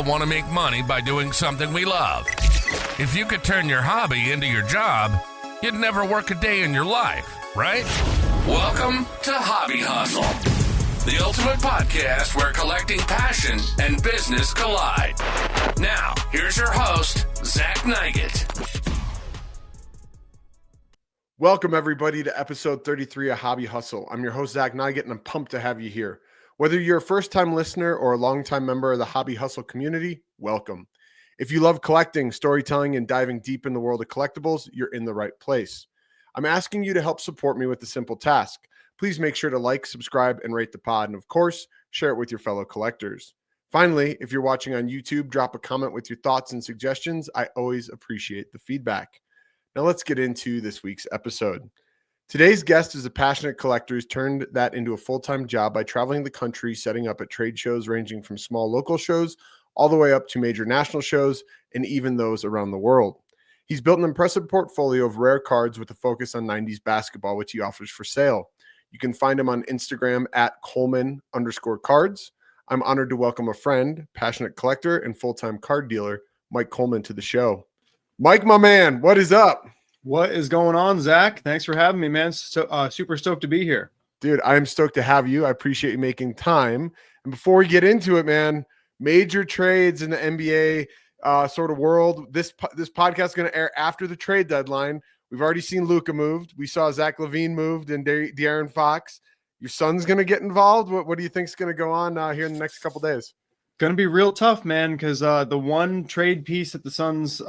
all want to make money by doing something we love. If you could turn your hobby into your job, you'd never work a day in your life, right? Welcome to Hobby Hustle, the ultimate podcast where collecting passion and business collide. Now, here's your host, Zach Nygett. Welcome, everybody, to episode 33 of Hobby Hustle. I'm your host, Zach Nygett, and I'm pumped to have you here. Whether you're a first-time listener or a long-time member of the Hobby Hustle community, welcome. If you love collecting, storytelling, and diving deep in the world of collectibles, you're in the right place. I'm asking you to help support me with a simple task. Please make sure to like, subscribe, and rate the pod, and of course, share it with your fellow collectors. Finally, if you're watching on YouTube, drop a comment with your thoughts and suggestions. I always appreciate the feedback. Now let's get into this week's episode. Today's guest is a passionate collector who's turned that into a full-time job by traveling the country, setting up at trade shows ranging from small local shows all the way up to major national shows and even those around the world. He's built an impressive portfolio of rare cards with a focus on 90s basketball, which he offers for sale. You can find him on Instagram at Coleman_cards. I'm honored to welcome a friend, passionate collector, and full-time card dealer, Mike Coleman, to the show. Mike, my man, what is up? What is going on, Zach? Thanks for having me, man. So, super stoked to be here. Dude, I'm stoked to have you. I appreciate you making time. And before we get into it, man, major trades in the NBA sort of world. This podcast is going to air after the trade deadline. We've already seen Luka moved. We saw Zach LaVine moved and De'Aaron Fox. Your son's going to get involved. What do you think is going to go on here in the next couple days? Going to be real tough, man, because the one trade piece that the Suns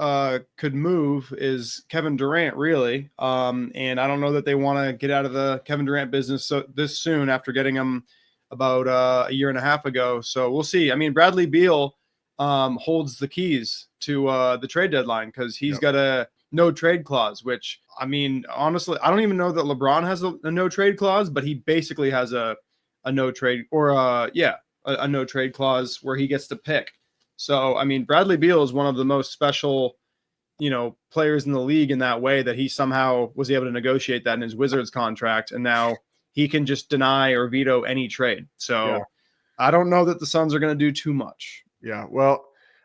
could move is Kevin Durant, really. And I don't know that they want to get out of the Kevin Durant business this soon after getting him about a year and a half ago. So we'll see. I mean, Bradley Beal holds the keys to the trade deadline because he's got a no trade clause, which, I mean, honestly, I don't even know that LeBron has a no trade clause, but he basically has a no trade or a no trade clause where he gets to pick. So, I mean, Bradley Beal is one of the most special, players in the league in that way that he somehow was able to negotiate that in his Wizards contract. And now he can just deny or veto any trade. So I don't know that the Suns are going to do too much. Yeah. Well,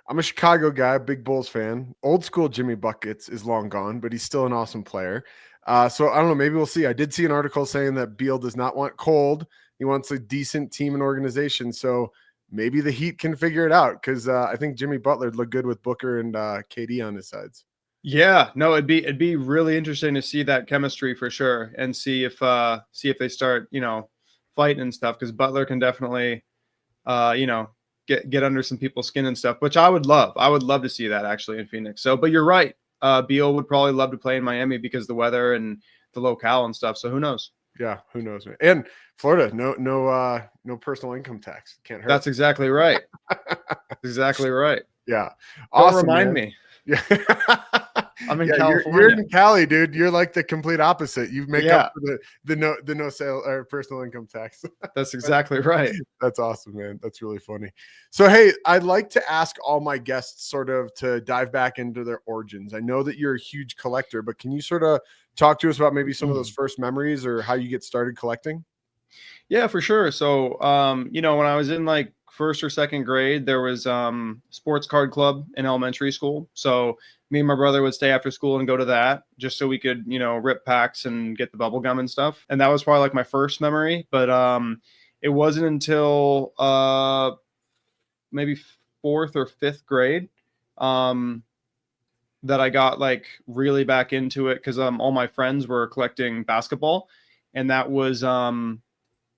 I'm a Chicago guy, big Bulls fan. Old school Jimmy Buckets is long gone, but he's still an awesome player. So I don't know. Maybe we'll see. I did see an article saying that Beal does not want cold. He wants a decent team and organization. So maybe the Heat can figure it out because I think Jimmy Butler looked good with Booker and KD on his sides. Yeah, no, it'd be really interesting to see that chemistry for sure and see if they start, fighting and stuff, because Butler can definitely, get under some people's skin and stuff, which I would love. I would love to see that actually in Phoenix. So, but you're right. Beal would probably love to play in Miami because the weather and the locale and stuff. So who knows? Yeah, who knows, man. And Florida, no personal income tax. Can't hurt. That's exactly right. Exactly right. Yeah. Awesome. Remind me. Yeah. I'm in California. You're in Cali, dude. You're like the complete opposite. You make up for the no sale or personal income tax. That's exactly right. That's awesome, man. That's really funny. So, hey, I'd like to ask all my guests sort of to dive back into their origins. I know that you're a huge collector, but can you sort of talk to us about maybe some of those first memories or how you get started collecting? Yeah, for sure. So, when I was in like first or second grade, there was sports card club in elementary school. So me and my brother would stay after school and go to that just so we could, rip packs and get the bubble gum and stuff. And that was probably like my first memory. But it wasn't until maybe fourth or fifth grade that I got like really back into it because all my friends were collecting basketball. And that was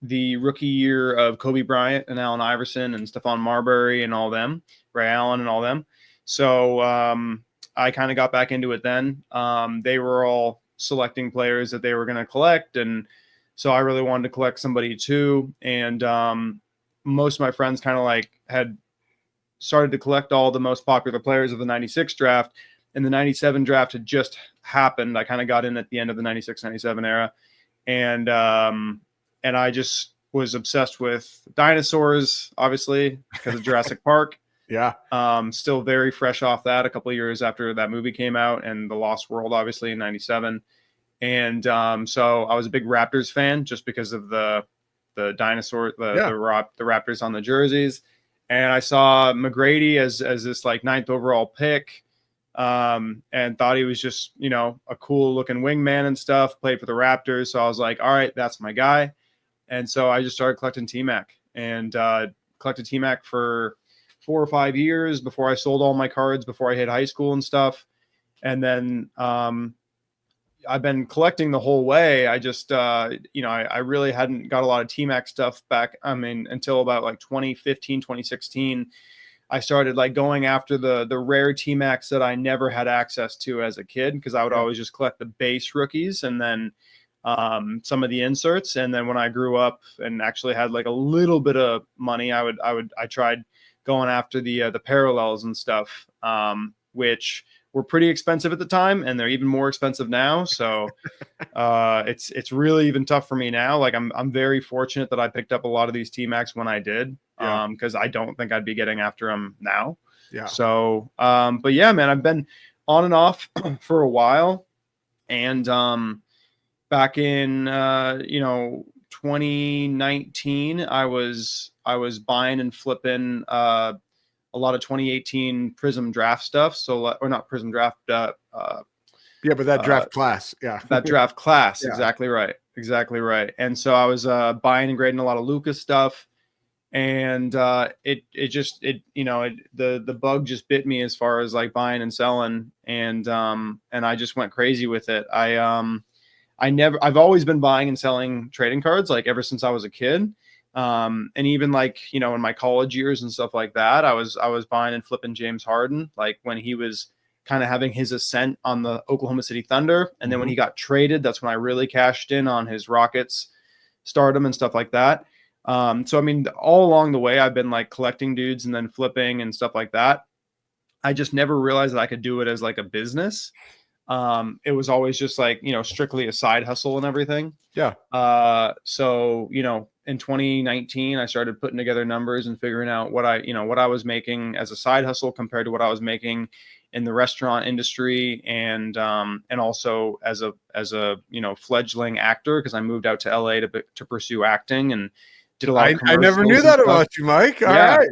the rookie year of Kobe Bryant and Allen Iverson and Stephon Marbury and all them, Ray Allen and all them. So I kind of got back into it then. They were all selecting players that they were going to collect. And so I really wanted to collect somebody too. And most of my friends kind of like had started to collect all the most popular players of the 96 draft. And the 97 draft had just happened. I kind of got in at the end of the 96, 97 era. And I just was obsessed with dinosaurs, obviously, because of Jurassic Park. Yeah. Still very fresh off that a couple of years after that movie came out, and The Lost World, obviously, in 97. And so I was a big Raptors fan just because of the dinosaur, the Raptors on the jerseys. and I saw McGrady as this like 9th overall pick, and thought he was just, you know, a cool looking wingman and stuff. Played for the Raptors, so I was like, all right, that's my guy. And so I just started collecting T-Mac, and collected T-Mac for 4 or 5 years before I sold all my cards before I hit high school and stuff. And then I've been collecting the whole way. I just, you know, I really hadn't got a lot of T-Mac stuff back. I mean, until about like 2015, 2016, I started like going after the rare T-Macs that I never had access to as a kid, because I would always just collect the base rookies and then some of the inserts. And then when I grew up and actually had like a little bit of money, I tried going after the parallels and stuff, which were pretty expensive at the time, and they're even more expensive now. So it's really even tough for me now. Like I'm very fortunate that I picked up a lot of these T-Macs when I did, because I don't think I'd be getting after them now. Yeah. So, but yeah, man, I've been on and off for a while, and back in 2019, I was buying and flipping a lot of 2018 Prism draft stuff. So, or not Prism draft. But that draft class. Yeah. That draft class. Yeah. Exactly right. Exactly right. And so I was buying and grading a lot of Lucas stuff. And the bug just bit me as far as like buying and selling. And I just went crazy with it. I've always been buying and selling trading cards, like ever since I was a kid. And even like, you know, in my college years and stuff like that, I was buying and flipping James Harden, like when he was kind of having his ascent on the Oklahoma City Thunder. And then when he got traded, that's when I really cashed in on his Rockets stardom and stuff like that. So, I mean, all along the way, I've been like collecting dudes and then flipping and stuff like that. I just never realized that I could do it as like a business. It was always just like, you know, strictly a side hustle and everything. Yeah. So, you know, in 2019, I started putting together numbers and figuring out what I was making as a side hustle compared to what I was making in the restaurant industry, and also as a you know, fledgling actor, because I moved out to LA to pursue acting and did a lot of I never knew that about you, Mike. All right.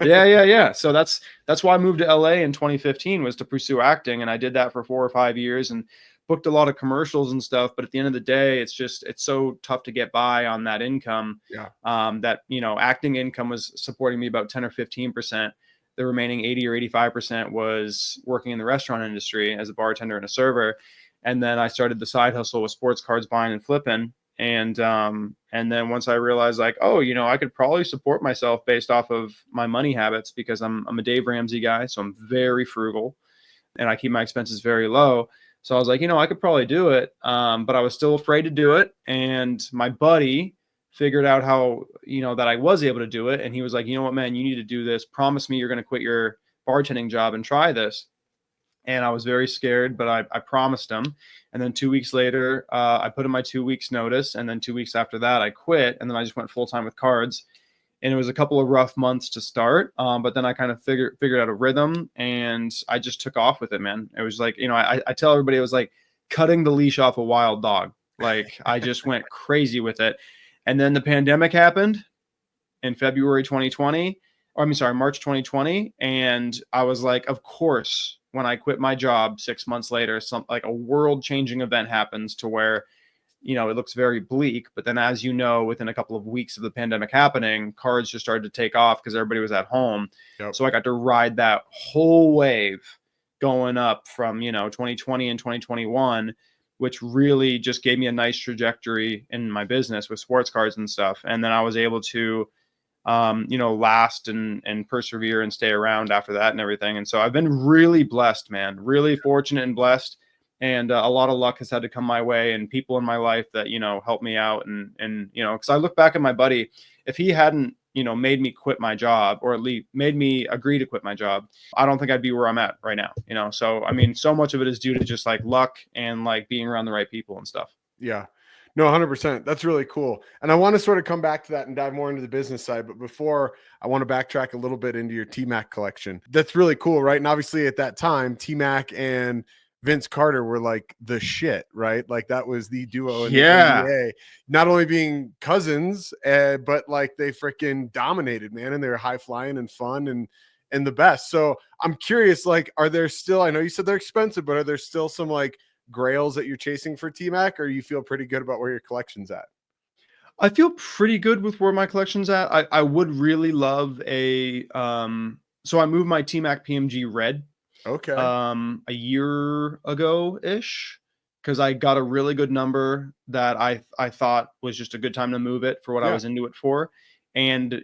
Yeah. So that's why I moved to LA in 2015, was to pursue acting. And I did that for 4 or 5 years and booked a lot of commercials and stuff. But at the end of the day, it's so tough to get by on that income. Yeah. That, you know, acting income was supporting me about 10 or 15%. The remaining 80 or 85% was working in the restaurant industry as a bartender and a server. And then I started the side hustle with sports cards buying and flipping. And then once I realized, like, oh, you know, I could probably support myself based off of my money habits, because I'm a Dave Ramsey guy, so I'm very frugal and I keep my expenses very low. So I was like, you know, I could probably do it, but I was still afraid to do it. And my buddy figured out how, you know, that I was able to do it, and he was like, you know what, man, you need to do this. Promise me you're going to quit your bartending job and try this. And I was very scared, but I promised him. And then 2 weeks later, I put in my 2 weeks notice. And then 2 weeks after that, I quit. And then I just went full time with cards. And it was a couple of rough months to start. But then I kind of figured out a rhythm, and I just took off with it, man. It was like, you know, I tell everybody it was like cutting the leash off a wild dog. Like I just went crazy with it. And then the pandemic happened in February 2020. March 2020. And I was like, of course, when I quit my job 6 months later, like a world-changing event happens to where, you know, it looks very bleak. But then, as you know, within a couple of weeks of the pandemic happening, cards just started to take off because everybody was at home. Yep. So I got to ride that whole wave going up from, you know, 2020 and 2021, which really just gave me a nice trajectory in my business with sports cards and stuff. And then I was able to last and persevere and stay around after that and everything. And so I've been really blessed, man, really fortunate and blessed. And a lot of luck has had to come my way, and people in my life that, you know, helped me out. And, you know, because I look back at my buddy, if he hadn't, you know, made me quit my job, or at least made me agree to quit my job, I don't think I'd be where I'm at right now, you know? So, I mean, so much of it is due to just like luck and like being around the right people and stuff. Yeah. No, 100%. That's really cool. And I want to sort of come back to that and dive more into the business side. But before, I want to backtrack a little bit into your T-Mac collection. That's really cool, right? And obviously at that time, T-Mac and Vince Carter were like the shit, right? Like that was the duo in the Yeah. NBA, not only being cousins, but like they freaking dominated, man, and they were high flying and fun and the best. So I'm curious, like, are there still? I know you said they're expensive, but are there still some like grails that you're chasing for T-Mac, or you feel pretty good about where your collection's at? I feel pretty good with where my collection's at. I would really love so I moved my T-Mac PMG Red Okay. a year ago ish, because I got a really good number that I thought was just a good time to move it for what I Yeah. was into it for. And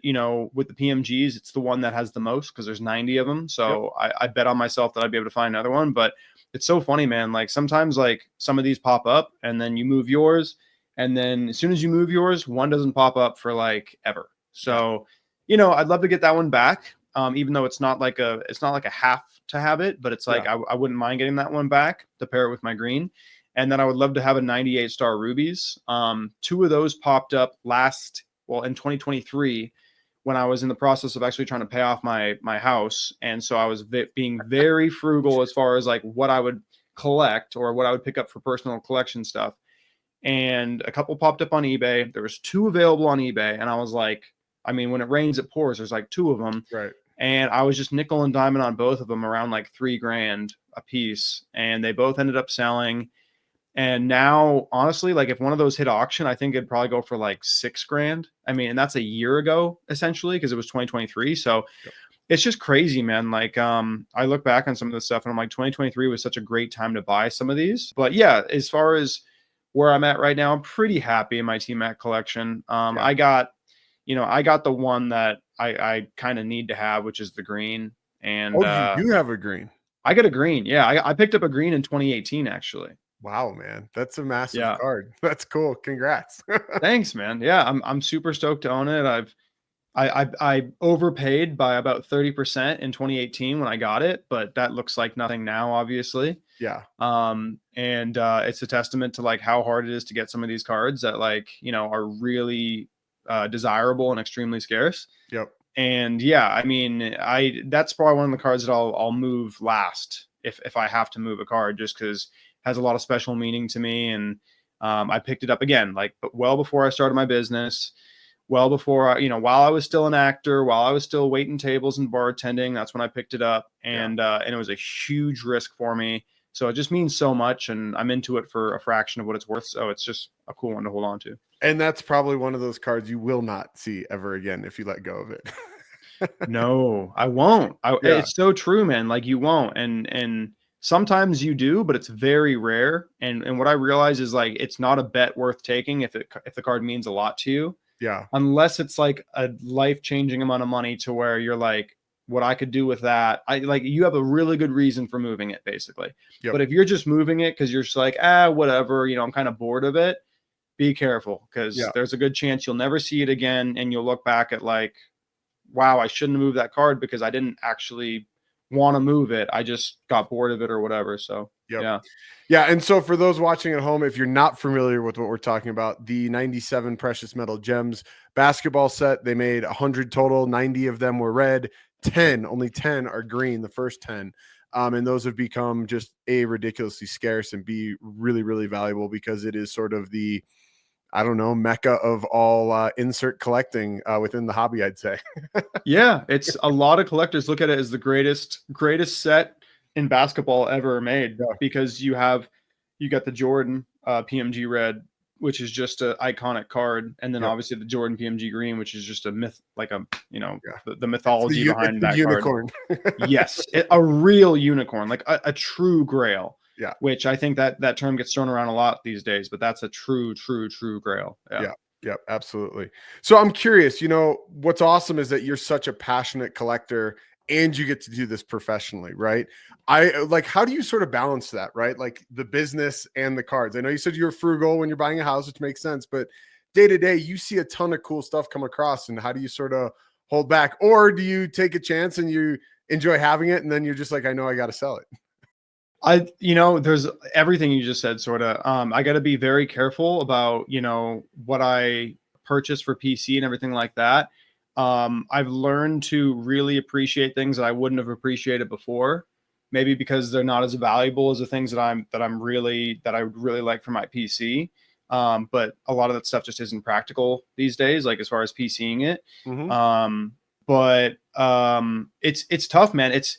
with the PMGs, it's the one that has the most because there's 90 of them. Yep. So I bet on myself that I'd be able to find another one. But it's so funny, man. Like sometimes like some of these pop up and then you move yours. And then as soon as you move yours, one doesn't pop up for like ever. So, I'd love to get that one back. Even though it's not like a have to have it, but it's like Yeah. I wouldn't mind getting that one back to pair it with my green. And then I would love to have a 98 star rubies. Two of those popped up in 2023 when I was in the process of actually trying to pay off my house. And so I was being very frugal as far as like what I would collect or what I would pick up for personal collection stuff. And a couple popped up on eBay. There was two available on eBay. And I was like, I mean, when it rains, it pours. There's like two of them. Right. And I was just nickel and diamond on both of them around like $3,000 a piece. And they both ended up selling. And now, honestly, like if one of those hit auction, I think it'd probably go for like $6,000. I mean, and that's a year ago, essentially, because it was 2023. So it's just crazy, man. Like, I look back on some of this stuff and I'm like, 2023 was such a great time to buy some of these. But yeah, as far as where I'm at right now, I'm pretty happy in my T-Mac collection. I got the one that I kind of need to have, which is the green. And you do have a green. I got a green. Yeah, I picked up a green in 2018, actually. Wow, man, that's a massive Yeah. card. That's cool. Congrats. Thanks, man. Yeah, I'm super stoked to own it. I overpaid by about 30% in 2018 when I got it, but that looks like nothing now, obviously. Yeah. And it's a testament to like how hard it is to get some of these cards that like, are really desirable and extremely scarce. Yep. And yeah, I mean, that's probably one of the cards that I'll move last if I have to move a card, just because it has a lot of special meaning to me. And I picked it up again, like, but well before I started my business, well before while I was still an actor, while I was still waiting tables and bartending, that's when I picked it up. And it was a huge risk for me. So it just means so much, and I'm into it for a fraction of what it's worth. So it's just a cool one to hold on to. And that's probably one of those cards you will not see ever again if you let go of it. No, I won't. It's so true, man. Like you won't. And sometimes you do, but it's very rare. And what I realize is like, it's not a bet worth taking if the card means a lot to you. Yeah. Unless it's like a life-changing amount of money to where you're like, what I could do with that. You have a really good reason for moving it, basically. Yep. But if you're just moving it because you're just like, whatever, I'm kind of bored of it, be careful, because there's a good chance you'll never see it again. And you'll look back at like, wow, I shouldn't have moved that card because I didn't actually want to move it. I just got bored of it or whatever. So yeah. And so for those watching at home, if you're not familiar with what we're talking about, the 97 precious metal gems basketball set, they made 100 total. 90 of them were red. Only 10 are green, the first 10. And those have become just A, ridiculously scarce, and B, really, really valuable because it is sort of the, I don't know, mecca of all insert collecting within the hobby, I'd say. Yeah, it's a lot of collectors look at it as the greatest set in basketball ever made, because you got the Jordan PMG red, which is just an iconic card, and then obviously the Jordan PMG green, which is just a myth, like the mythology behind that unicorn. Card. Yes, a real unicorn, like a true grail. Yeah, which I think that term gets thrown around a lot these days, but that's a true grail. Yeah, absolutely. So I'm curious, what's awesome is that you're such a passionate collector and you get to do this professionally, right? How do you sort of balance that, right? Like the business and the cards. I know you said you're frugal when you're buying a house, which makes sense, but day to day, you see a ton of cool stuff come across, and how do you sort of hold back? Or do you take a chance and you enjoy having it, and then you're just like, I know I got to sell it? There's everything you just said, sort of. I got to be very careful about, what I purchase for PC and everything like that. I've learned to really appreciate things that I wouldn't have appreciated before, maybe because they're not as valuable as the things that I would really like for my PC. But a lot of that stuff just isn't practical these days, like as far as PCing it. Mm-hmm. But it's tough, man. It's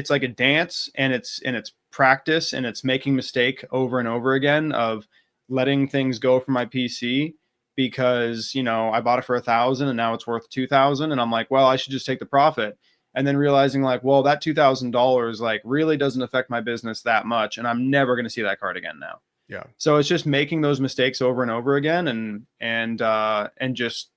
like a dance, and it's practice, and it's making mistake over and over again of letting things go from my PC because, I bought it for 1,000 and now it's worth 2,000. And I'm like, well, I should just take the profit. And then realizing like, well, that $2,000 like really doesn't affect my business that much. And I'm never going to see that card again now. Yeah. So it's just making those mistakes over and over again and just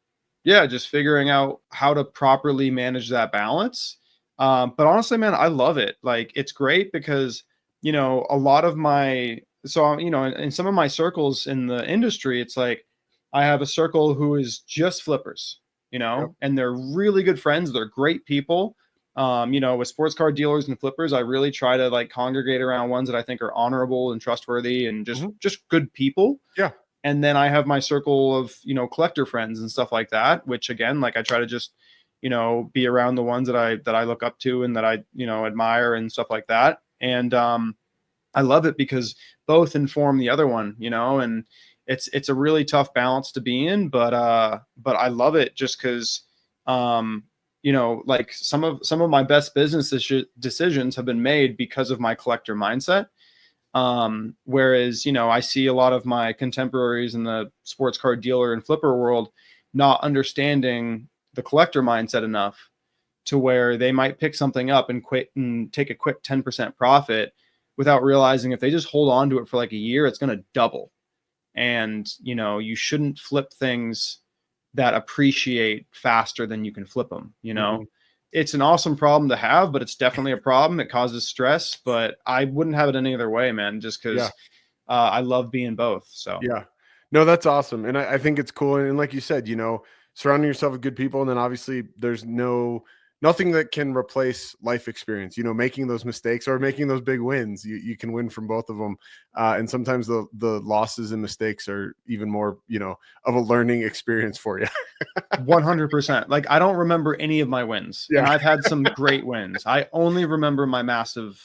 figuring out how to properly manage that balance. But honestly, man, I love it. Like, it's great because, a lot of in some of my circles in the industry, it's like I have a circle who is just flippers, Yep. and they're really good friends. They're great people. With sports card dealers and flippers, I really try to like congregate around ones that I think are honorable and trustworthy and just good people. Yeah. And then I have my circle of, collector friends and stuff like that, which again, like I try to just, be around the ones that I look up to and that I, admire and stuff like that. And I love it because both inform the other one, and it's a really tough balance to be in, but I love it just because, like some of my best business decisions have been made because of my collector mindset. Whereas, I see a lot of my contemporaries in the sports card dealer and flipper world not understanding the collector mindset enough to where they might pick something up and quit and take a quick 10% profit without realizing if they just hold on to it for like a year, it's going to double. And, you shouldn't flip things that appreciate faster than you can flip them. It's an awesome problem to have, but it's definitely a problem. It causes stress, but I wouldn't have it any other way, man, just because I love being both. So yeah, no, that's awesome. And I think it's cool. And like you said, surrounding yourself with good people. And then obviously there's nothing that can replace life experience, making those mistakes or making those big wins. You can win from both of them. And sometimes the losses and mistakes are even more, of a learning experience for you. 100%. Like, I don't remember any of my wins. Yeah. And I've had some great wins. I only remember my massive,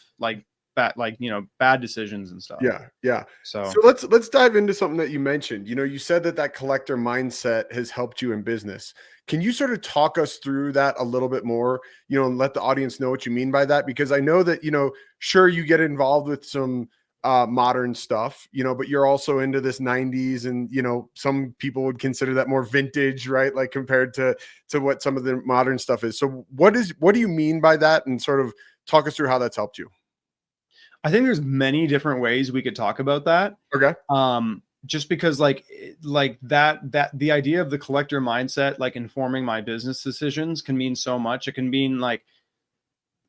bad decisions and stuff. Yeah. So let's dive into something that you mentioned. You said that collector mindset has helped you in business. Can you sort of talk us through that a little bit more, and let the audience know what you mean by that? Because I know that, sure, you get involved with some modern stuff, but you're also into this 90s and, some people would consider that more vintage, right? Like compared to what some of the modern stuff is. So what do you mean by that? And sort of talk us through how that's helped you. I think there's many different ways we could talk about that. Okay. Just because like that the idea of the collector mindset, like informing my business decisions, can mean so much. It can mean like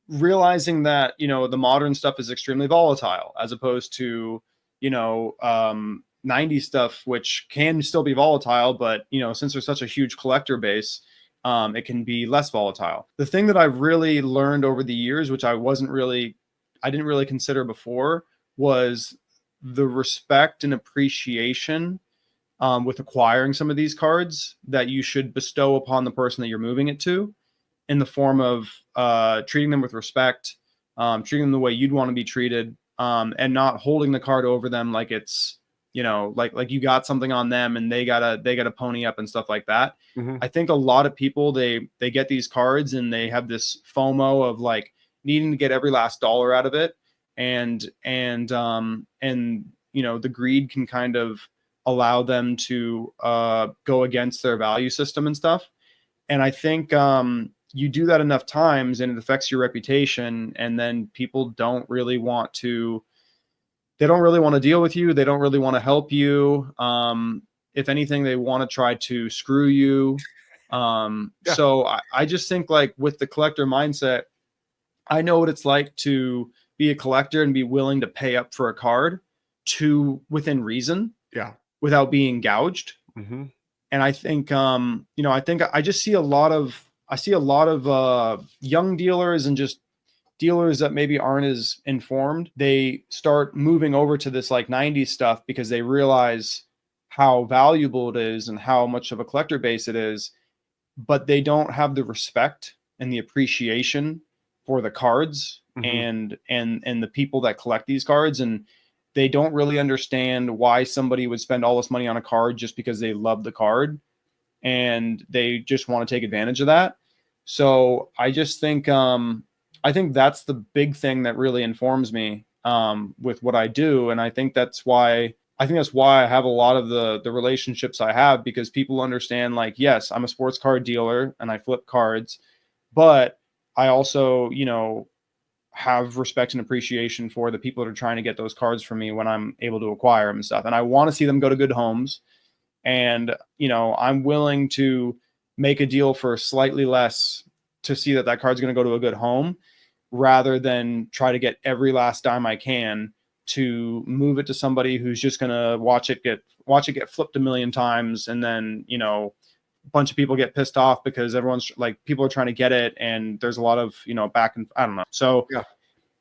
realizing that, the modern stuff is extremely volatile as opposed to, 90s stuff, which can still be volatile, but, since there's such a huge collector base, it can be less volatile. The thing that I've really learned over the years, which I didn't really consider before, was the respect and appreciation with acquiring some of these cards that you should bestow upon the person that you're moving it to, in the form of treating them with respect, treating them the way you'd want to be treated, and not holding the card over them like it's, like you got something on them and they gotta pony up and stuff like that. Mm-hmm. I think a lot of people, they get these cards and they have this FOMO of like needing to get every last dollar out of it. And the greed can kind of allow them to go against their value system and stuff. And I think you do that enough times and it affects your reputation. And then people don't really want to deal with you. They don't really want to help you. If anything, they want to try to screw you. So I just think like with the collector mindset, I know what it's like to be a collector and be willing to pay up for a card within reason. Yeah. Without being gouged. Mm-hmm. And I think, I think I just see a lot of young dealers and just dealers that maybe aren't as informed. They start moving over to this like 90s stuff because they realize how valuable it is and how much of a collector base it is, but they don't have the respect and the appreciation for the cards and the people that collect these cards, and they don't really understand why somebody would spend all this money on a card just because they love the card and they just want to take advantage of that. So I just think I think that's the big thing that really informs me with what I do, and I think that's why I have a lot of the relationships I have, because people understand, like, yes, I'm a sports card dealer and I flip cards, but I also, have respect and appreciation for the people that are trying to get those cards from me when I'm able to acquire them and stuff. And I want to see them go to good homes. And, I'm willing to make a deal for slightly less to see that card's going to go to a good home, rather than try to get every last dime I can to move it to somebody who's just going to watch it get flipped a million times. And then, a bunch of people get pissed off because everyone's like, people are trying to get it. And there's a lot of, back and I don't know. So yeah,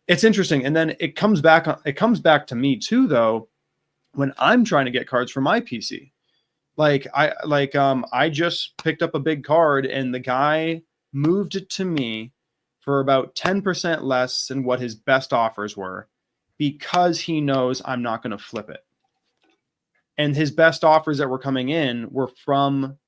it's interesting. And then it comes back to me too, though, when I'm trying to get cards for my PC. I just picked up a big card and the guy moved it to me for about 10% less than what his best offers were, because he knows I'm not going to flip it. And his best offers that were coming in were from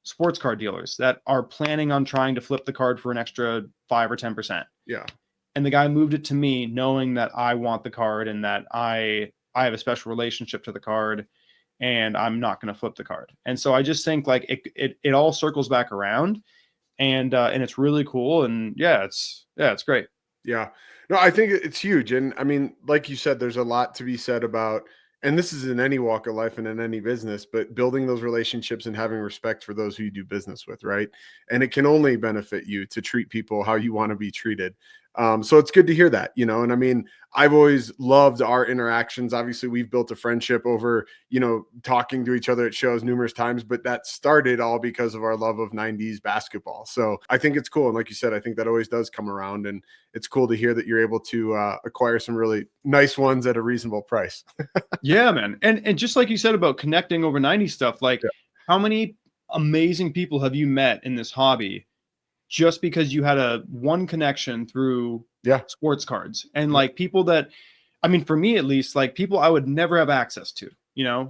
sports card dealers that are planning on trying to flip the card for an extra 5 or 10%. Yeah. And the guy moved it to me knowing that I want the card and that I have a special relationship to the card and I'm not going to flip the card. And so I just think like it all circles back around, and it's really cool. And it's great. Yeah. No, I think it's huge. And I mean, like you said, there's a lot to be said about, and this is in any walk of life and in any business, but building those relationships and having respect for those who you do business with, right? And it can only benefit you to treat people how you want to be treated. So it's good to hear that, and I mean, I've always loved our interactions. Obviously, we've built a friendship over, talking to each other at shows numerous times, but that started all because of our love of 90s basketball. So I think it's cool. And like you said, I think that always does come around, and it's cool to hear that you're able to acquire some really nice ones at a reasonable price. Yeah, man. And just like you said about connecting over 90s stuff, like how many amazing people have you met in this hobby just because you had one connection through sports cards, and like people that, I mean, for me at least, like people I would never have access to,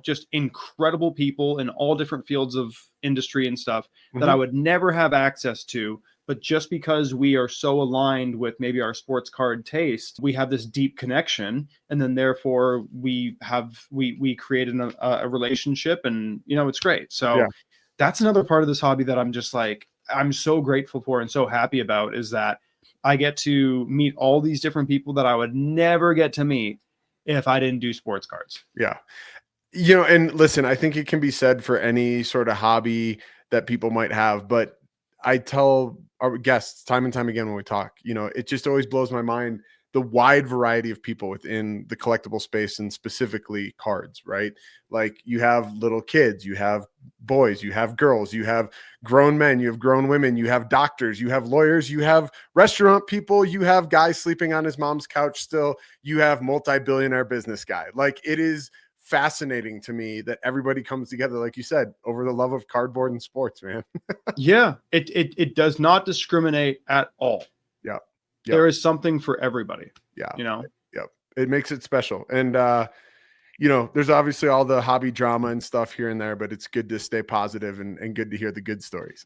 just incredible people in all different fields of industry and stuff that I would never have access to. But just because we are so aligned with maybe our sports card taste, we have this deep connection, and then therefore we created a relationship, and it's great. So that's another part of this hobby that I'm just like, I'm so grateful for and so happy about, is that I get to meet all these different people that I would never get to meet if I didn't do sports cards. Yeah. And listen, I think it can be said for any sort of hobby that people might have, but I tell our guests time and time again when we talk, it just always blows my mind the wide variety of people within the collectible space, and specifically cards, right? Like you have little kids, you have boys, you have girls, you have grown men, you have grown women, you have doctors, you have lawyers, you have restaurant people, you have guys sleeping on his mom's couch still, you have multi-billionaire business guy. Like, it is fascinating to me that everybody comes together, like you said, over the love of cardboard and sports, man. Yeah, it does not discriminate at all. Yeah. Yep. There is something for everybody. Yeah. Yep. It makes it special. And, there's obviously all the hobby drama and stuff here and there, but it's good to stay positive and good to hear the good stories.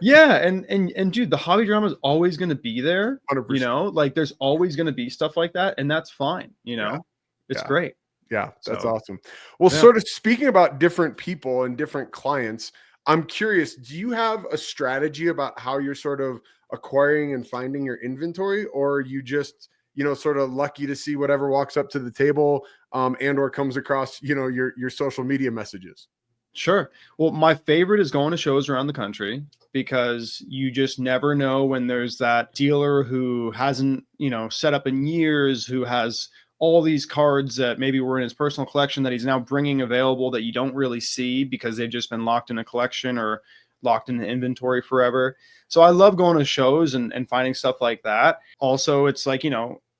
Yeah. And dude, the hobby drama is always going to be there. 100%. Like there's always going to be stuff like that. And that's fine. It's great. Yeah. That's awesome. Well, sort of speaking about different people and different clients, I'm curious, do you have a strategy about how you're sort of acquiring and finding your inventory, or are you just, sort of lucky to see whatever walks up to the table and or comes across, your social media messages? Sure. Well, my favorite is going to shows around the country, because you just never know when there's that dealer who hasn't, set up in years, who has all these cards that maybe were in his personal collection that he's now bringing available that you don't really see because they've just been locked in a collection or locked in the inventory forever. So I love going to shows and finding stuff like that. Also, it's like,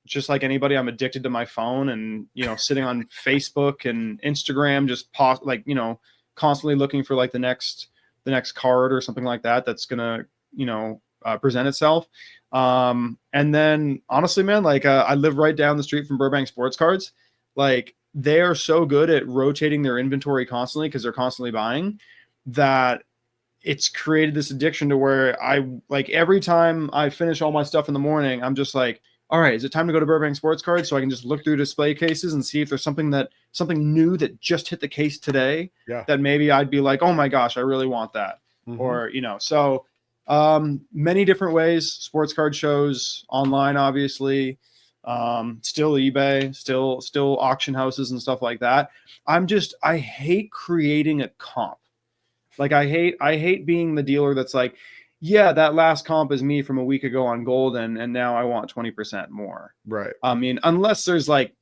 just like anybody, I'm addicted to my phone and, sitting on Facebook and Instagram, just constantly looking for like the next card or something like that that's going to, present itself. And then honestly, man, like I live right down the street from Burbank Sports Cards. Like they are so good at rotating their inventory constantly because they're constantly buying that it's created this addiction to where I like every time I finish all my stuff in the morning, I'm just like, all right, is it time to go to Burbank Sports Cards so I can just look through display cases and see if there's something new that just hit the case today that maybe I'd be like, oh my gosh, I really want that. Or, so many different ways, sports card shows, online, obviously, still eBay, still auction houses and stuff like that. I hate creating a comp. Like I hate being the dealer that's like, yeah, that last comp is me from a week ago on Golden, and now I want 20% more. Right. I mean, unless there's like,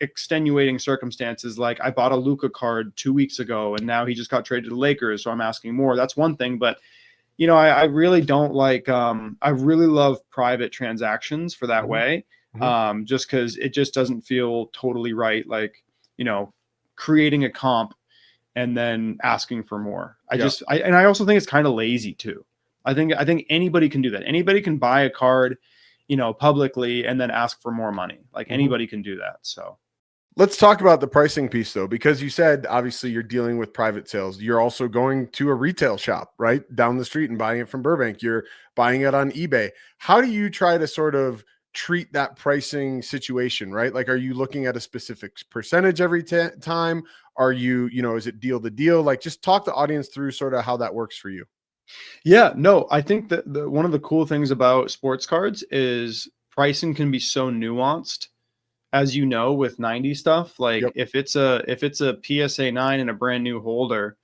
extenuating circumstances, like I bought a Luka card 2 weeks ago and now he just got traded to the Lakers, so I'm asking more. That's one thing. But, I really don't like, I really love private transactions for that way. Just because it just doesn't feel totally right. Like, creating a comp and then asking for more. I also think it's kind of lazy too. I think anybody can do that. Anybody can buy a card, publicly and then ask for more money. Like anybody can do that. So let's talk about the pricing piece though, because you said obviously you're dealing with private sales. You're also going to a retail shop right down the street and buying it from Burbank. You're buying it on eBay. How do you try to sort of treat that pricing situation, right? Like, are you looking at a specific percentage every time? Are you, is it deal to deal? Like, just talk the audience through sort of how that works for you. Yeah, no, I think that one of the cool things about sports cards is pricing can be so nuanced, as with 90 stuff. Like if it's a PSA 9 and a brand new holder,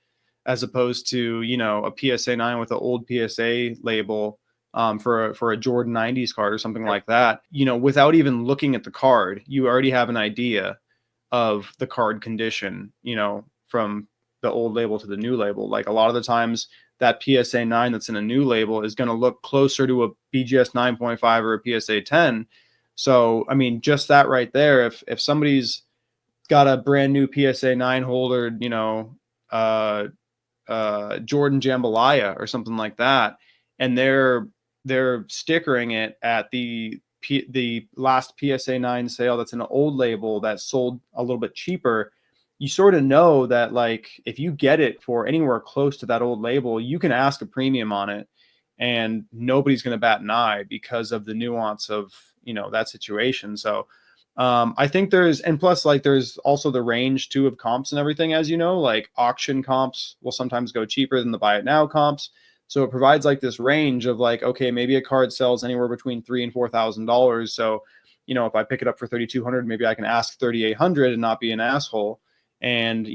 as opposed to, a PSA 9 with an old PSA label, for a Jordan 90s card or something like that, without even looking at the card, you already have an idea of the card condition, from the old label to the new label. Like a lot of the times that PSA 9 that's in a new label is going to look closer to a BGS 9.5 or a PSA 10. So, I mean, just that right there, if somebody's got a brand new PSA 9 holder, Jordan Jambalaya or something like that, and they're stickering it at the last PSA 9 sale that's in an old label that sold a little bit cheaper, you sort of know that, like, if you get it for anywhere close to that old label, you can ask a premium on it and nobody's going to bat an eye because of the nuance of, that situation. So I think plus like there's also the range too of comps and everything, as like auction comps will sometimes go cheaper than the buy it now comps. So it provides like this range of like, okay, maybe a card sells anywhere between $3,000 and $4,000. So, if I pick it up for $3,200, maybe I can ask $3,800 and not be an asshole, and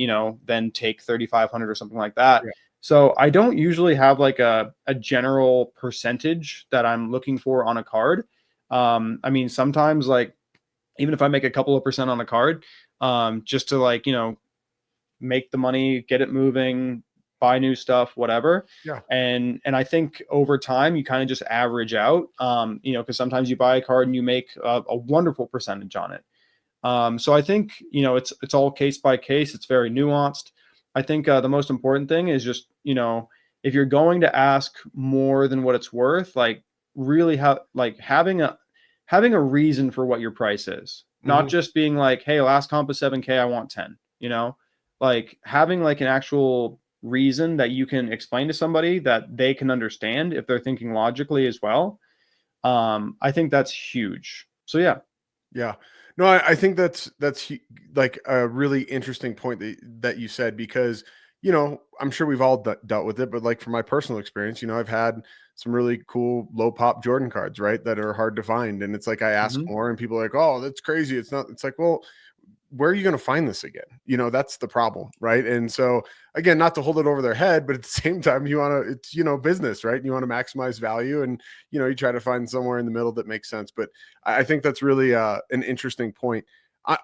then take $3,500 or something like that. Yeah. So I don't usually have like a general percentage that I'm looking for on a card. I mean, sometimes like even if I make a couple of percent on a card, just to like, make the money, get it moving, buy new stuff, whatever. Yeah. And I think over time you kind of just average out, because sometimes you buy a card and you make a wonderful percentage on it. So I think, it's all case by case. It's very nuanced. I think the most important thing is just, if you're going to ask more than what it's worth, like really having a reason for what your price is, not just being like, hey, last comp is 7K, I want 10, like having like an actual reason that you can explain to somebody that they can understand if they're thinking logically as well. I think that's huge. So yeah. Yeah. No, I think that's like a really interesting point that you said, because, I'm sure we've all dealt with it, but like from my personal experience, I've had some really cool low pop Jordan cards, right, that are hard to find. And it's like, I ask more and people are like, oh, that's crazy. It's not, it's like, well, where are you going to find this again? That's the problem. Right. And so again, not to hold it over their head, but at the same time, you want to, it's, business, right? And you want to maximize value, and, you try to find somewhere in the middle that makes sense. But I think that's really an interesting point.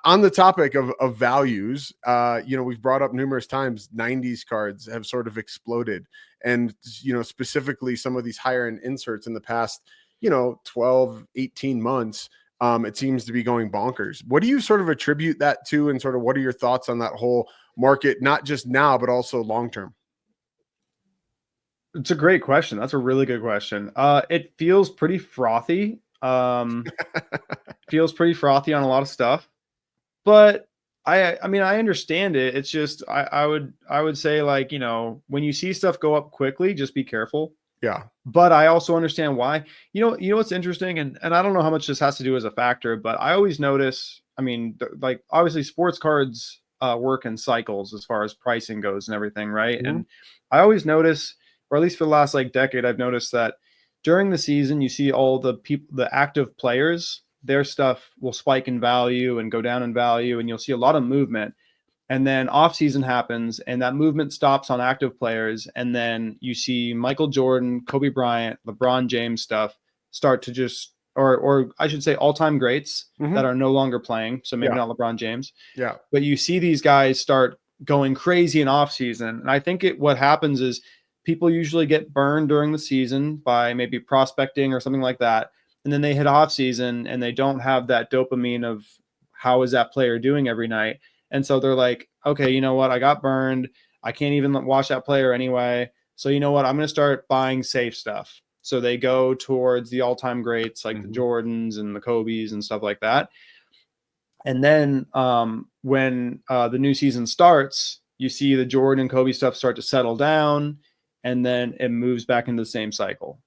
On the topic of values, we've brought up numerous times, 90s cards have sort of exploded. And, specifically some of these higher end inserts in the past, 12, 18 months, it seems to be going bonkers. What do you sort of attribute that to? And sort of what are your thoughts on that whole market, not just now, but also long-term? It's a great question. That's a really good question. It feels pretty frothy. Feels pretty frothy on a lot of stuff, but I mean, I understand it. It's just, I would say, like, when you see stuff go up quickly, just be careful. Yeah. But I also understand why. What's interesting, and I don't know how much this has to do as a factor, but I always notice, I mean, like, obviously sports cards work in cycles as far as pricing goes and everything, right? Mhm. And I always notice, or at least for the last like decade, I've noticed that during the season, you see all the people, the active players, their stuff will spike in value and go down in value, and you'll see a lot of movement. And then off season happens and that movement stops on active players. And then you see Michael Jordan, Kobe Bryant, LeBron James stuff start to just, or I should say all-time greats that are no longer playing. So maybe Yeah. not LeBron James, Yeah. but you see these guys start going crazy in off season. And I think what happens is people usually get burned during the season by maybe prospecting or something like that. And then they hit off season and they don't have that dopamine of how is that player doing every night. And so they're like, okay, you know what? I got burned. I can't even watch that player anyway. So you know what? I'm going to start buying safe stuff. So they go towards the all-time greats like the Jordans and the Kobes and stuff like that. And then when the new season starts, you see the Jordan and Kobe stuff start to settle down, and then it moves back into the same cycle.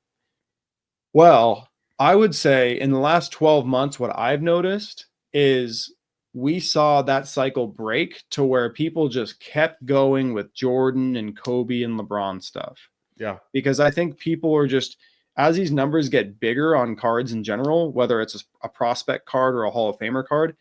Well, I would say in the last 12 months, what I've noticed is we saw that cycle break to where people just kept going with Jordan and Kobe and LeBron stuff. Yeah. Because I think people are just, as these numbers get bigger on cards in general, whether it's a prospect card or a Hall of Famer card,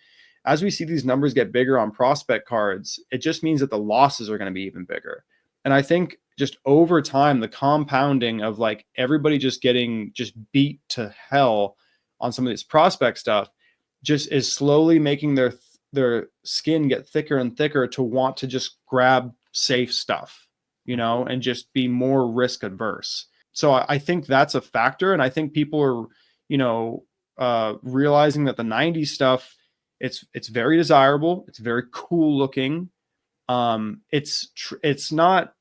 as we see these numbers get bigger on prospect cards, it just means that the losses are going to be even bigger. And I think just over time, the compounding of like everybody just getting just beat to hell on some of this prospect stuff just is slowly making their skin get thicker and thicker to want to just grab safe stuff, and just be more risk adverse. So I think that's a factor. And I think people are, realizing that the 90s stuff, it's very desirable. It's very cool looking. It's not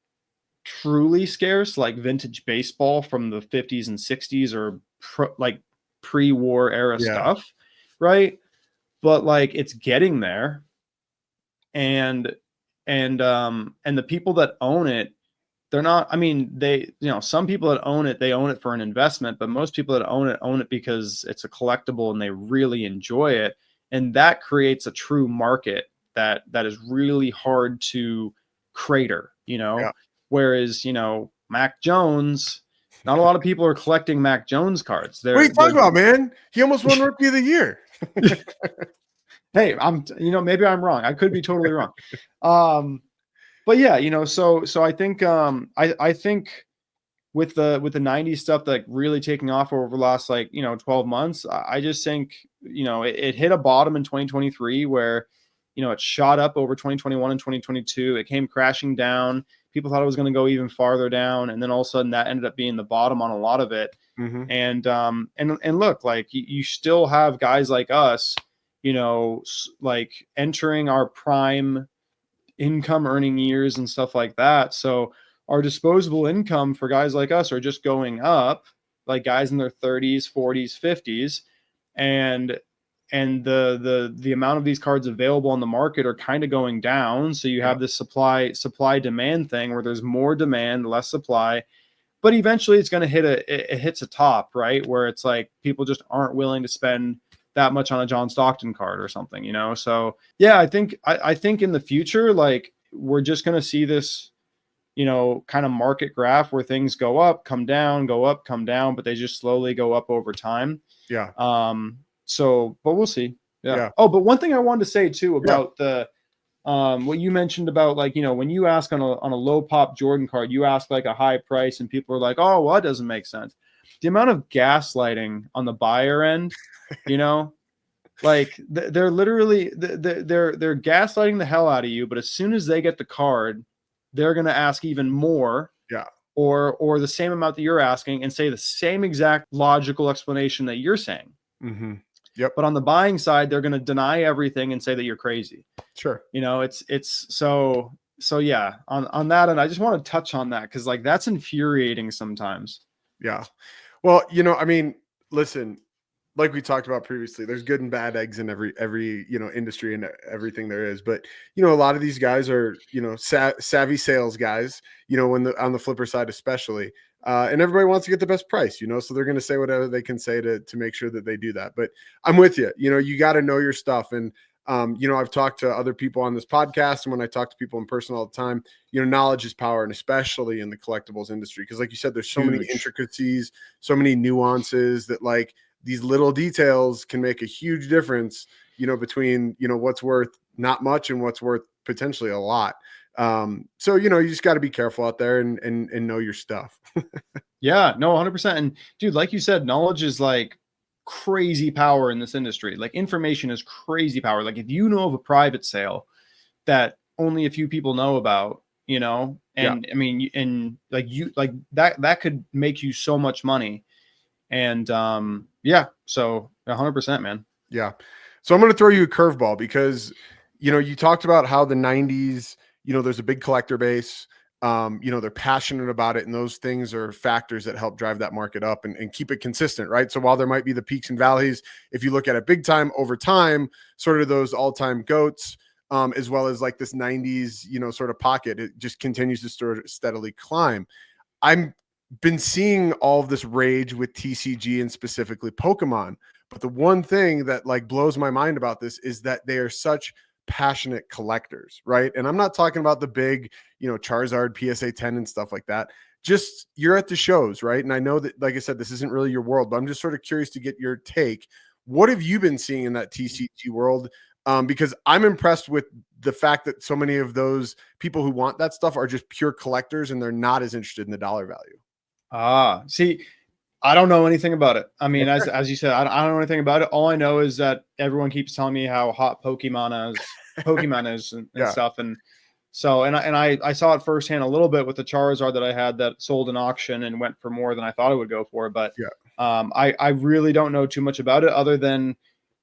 truly scarce like vintage baseball from the 50s and 60s or pre-war era stuff, right? But like it's getting there, and the people that own it, they're not, I mean, some people that own it, they own it for an investment, but most people that own it because it's a collectible and they really enjoy it. And that creates a true market that is really hard to crater, whereas, Mac Jones, not a lot of people are collecting Mac Jones cards. What are you talking about, man? He almost won Rookie of the Year. Hey, maybe I'm wrong. I could be totally wrong. But yeah, so I think, I think with the 90s stuff, like really taking off over the last 12 months, I just think, it hit a bottom in 2023 where, it shot up over 2021 and 2022. It came crashing down. People thought it was going to go even farther down. And then all of a sudden that ended up being the bottom on a lot of it. And look, like you still have guys like us, like entering our prime income earning years and stuff like that. So our disposable income for guys like us are just going up, like guys in their 30s, 40s, 50s. And the amount of these cards available on the market are kind of going down. So you have this supply demand thing where there's more demand, less supply, but eventually it's going to it hits a top, right? Where it's like people just aren't willing to spend that much on a John Stockton card or something, So yeah, I think in the future, like we're just going to see this, kind of market graph where things go up, come down, go up, come down, but they just slowly go up over time. Yeah. So, but we'll see. Yeah. Oh, but one thing I wanted to say too about the, what you mentioned about like, when you ask on a low pop Jordan card, you ask like a high price and people are like, oh, well, that doesn't make sense. The amount of gaslighting on the buyer end, like they're literally, they're gaslighting the hell out of you. But as soon as they get the card, they're going to ask even more. Yeah. Or the same amount that you're asking and say the same exact logical explanation that you're saying. Yep. But on the buying side, they're going to deny everything and say that you're crazy. Sure. It's so yeah, on that. And I just want to touch on that because like that's infuriating sometimes. Yeah. Well, I mean, listen, like we talked about previously, there's good and bad eggs in every industry and everything there is. But a lot of these guys are savvy sales guys. When on the flipper side especially, and everybody wants to get the best price. So they're going to say whatever they can say to make sure that they do that. But I'm with you. You got to know your stuff. And I've talked to other people on this podcast, and when I talk to people in person all the time, knowledge is power, and especially in the collectibles industry, because like you said, there's so many intricacies, so many nuances that like these little details can make a huge difference, between, what's worth not much and what's worth potentially a lot. So, you just got to be careful out there and know your stuff. Yeah, no, 100%. And dude, like you said, knowledge is like crazy power in this industry. Like information is crazy power. Like if you know of a private sale that only a few people know about, and Yeah. I mean, and like that could make you so much money. And yeah, so 100%, man. Yeah. So I'm going to throw you a curveball because, you talked about how the 90s, there's a big collector base. They're passionate about it, and those things are factors that help drive that market up and keep it consistent, right? So while there might be the peaks and valleys, if you look at it big time over time, sort of those all-time goats, as well as like this 90s, sort of pocket, it just continues to sort of steadily climb. I'm been seeing all of this rage with TCG and specifically Pokemon. But the one thing that like blows my mind about this is that they are such passionate collectors, right? And I'm not talking about the big, Charizard, PSA 10 and stuff like that. Just you're at the shows, right? And I know that, like I said, this isn't really your world, but I'm just sort of curious to get your take. What have you been seeing in that TCG world? Because I'm impressed with the fact that so many of those people who want that stuff are just pure collectors and they're not as interested in the dollar value. See, I don't know anything about it. I mean, as you said, I don't know anything about it. All I know is that everyone keeps telling me how hot Pokemon is and Yeah. stuff. And so, and I saw it firsthand a little bit with the Charizard that I had that sold in auction and went for more than I thought it would go for. But I really don't know too much about it other than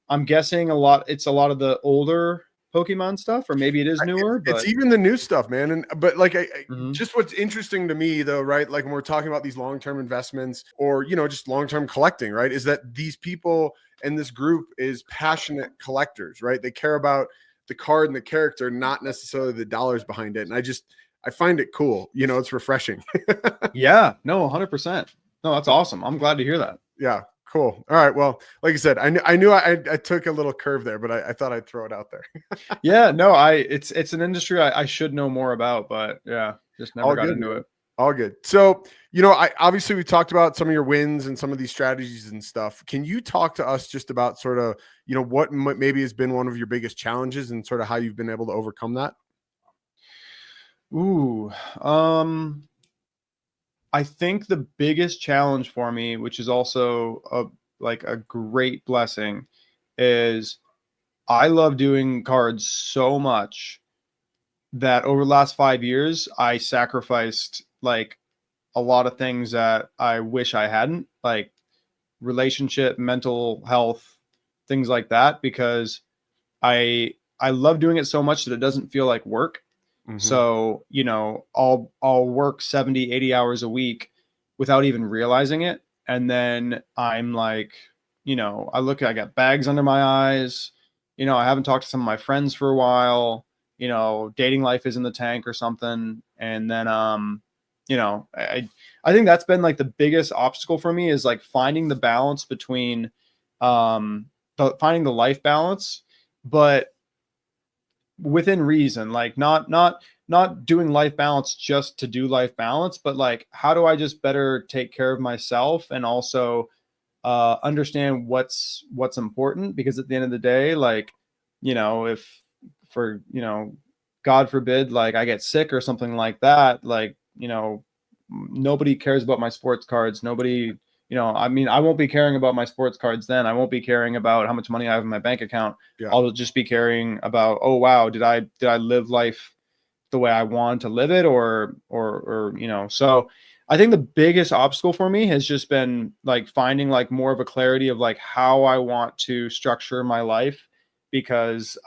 I'm guessing it's a lot of the older Pokemon stuff, or maybe it is newer, but it's even the new stuff, man. But like, Mhm. just what's interesting to me though, right? Like when we're talking about these long-term investments or, just long-term collecting, right? Is that these people and this group is passionate collectors, right? They care about the card and the character, not necessarily the dollars behind it. And I find it cool. It's refreshing. Yeah, no, 100%. No, that's awesome. I'm glad to hear that. Yeah. Cool. All right. Well, like I said, I knew I took a little curve there, but I thought I'd throw it out there. Yeah, no, it's an industry I should know more about, but yeah, just never got into it. All good. So, obviously we talked about some of your wins and some of these strategies and stuff. Can you talk to us just about sort of, what maybe has been one of your biggest challenges and sort of how you've been able to overcome that? Ooh, I think the biggest challenge for me, which is also a great blessing, is I love doing cards so much that over the last 5 years, I sacrificed like a lot of things that I wish I hadn't, like relationship, mental health, things like that, because I love doing it so much that it doesn't feel like work. Mm-hmm. So, I'll work 70, 80 hours a week without even realizing it. And then I'm like, I got bags under my eyes. I haven't talked to some of my friends for a while. Dating life is in the tank or something. And then, I think that's been like the biggest obstacle for me is like finding the balance between, finding the life balance, but within reason, like not doing life balance just to do life balance, but like, how do I just better take care of myself and also understand what's important? Because at the end of the day, like, if for, God forbid, like I get sick or something like that, like, nobody cares about my sports cards. Nobody, I mean, I won't be caring about my sports cards then. I won't be caring about how much money I have in my bank account. Yeah. I'll just be caring about, oh, wow, did I live life the way I wanted to live it or, so I think the biggest obstacle for me has just been like finding like more of a clarity of like how I want to structure my life, because,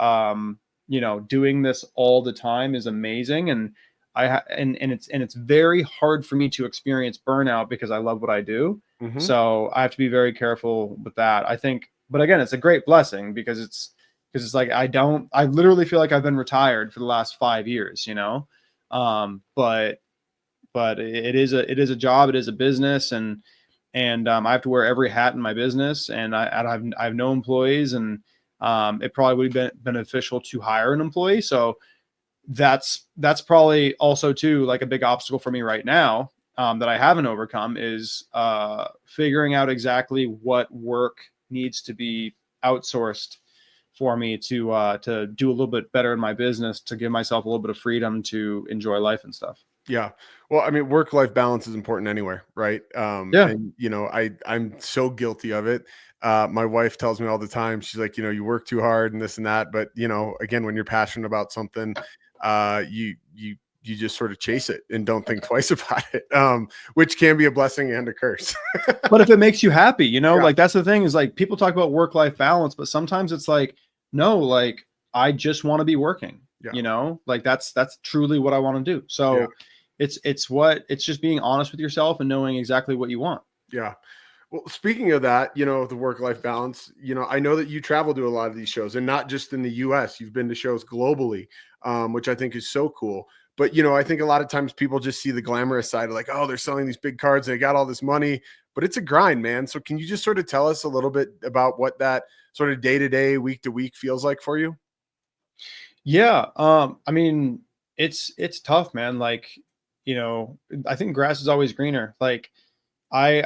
doing this all the time is amazing. And and it's very hard for me to experience burnout because I love what I do. So I have to be very careful with that. I think, but again, it's a great blessing because it's like I literally feel like I've been retired for the last 5 years, but it is a job, it is a business, and I have to wear every hat in my business, and I have no employees, and it probably would be beneficial to hire an employee. So that's probably also too like a big obstacle for me right now, that I haven't overcome, is figuring out exactly what work needs to be outsourced for me to do a little bit better in my business, to give myself a little bit of freedom to enjoy life and stuff. Yeah. Well, I mean, work-life balance is important anywhere, right? Yeah. And I'm so guilty of it. My wife tells me all the time, she's like, you work too hard and this and that. But again, when you're passionate about something, you just sort of chase it and don't think twice about it, which can be a blessing and a curse. But if it makes you happy, Yeah. like that's the thing, is like people talk about work-life balance, but sometimes it's like, no, like I just want to be working, Yeah. like that's truly what I want to do. So Yeah. it's just being honest with yourself and knowing exactly what you want. Yeah. Well, speaking of that, the work-life balance, I know that you travel to a lot of these shows, and not just in the US, you've been to shows globally, which I think is so cool. But, I think a lot of times people just see the glamorous side of like, oh, they're selling these big cards, they got all this money, but it's a grind, man. So can you just sort of tell us a little bit about what that sort of day-to-day, week-to-week feels like for you? Yeah. I mean, it's tough, man. Like, I think grass is always greener. Like I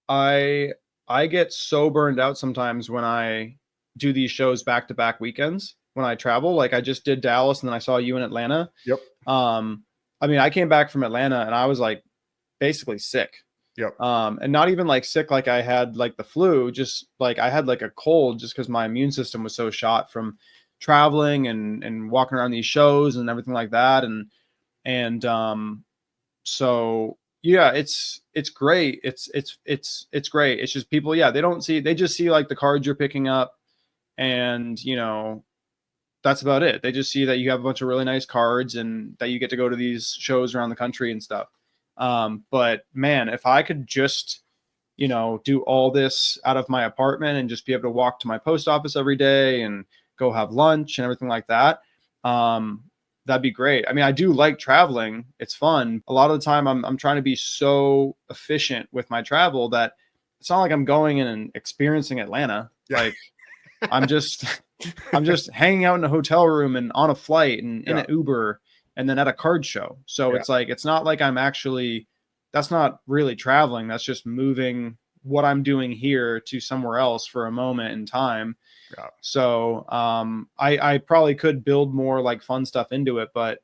I I get so burned out sometimes when I do these shows back to back weekends when I travel. Like I just did Dallas and then I saw you in Atlanta. Yep. I mean, I came back from Atlanta and I was like basically sick. Yep. And not even like sick like I had like the flu, just like I had like a cold just because my immune system was so shot from traveling and walking around these shows and everything like that. And so yeah, it's great. It's great. It's just people, yeah, they just see like the cards you're picking up, and that's about it. They just see that you have a bunch of really nice cards and that you get to go to these shows around the country and stuff. But man, if I could just, do all this out of my apartment and just be able to walk to my post office every day and go have lunch and everything like that, that'd be great. I mean, I do like traveling. It's fun. A lot of the time I'm trying to be so efficient with my travel that it's not like I'm going in and experiencing Atlanta. Yeah. Like I'm just hanging out in a hotel room and on a flight and in an Uber and then at a card show. So it's like, it's not like that's not really traveling. That's just moving what I'm doing here to somewhere else for a moment in time. Yeah. So I probably could build more like fun stuff into it, but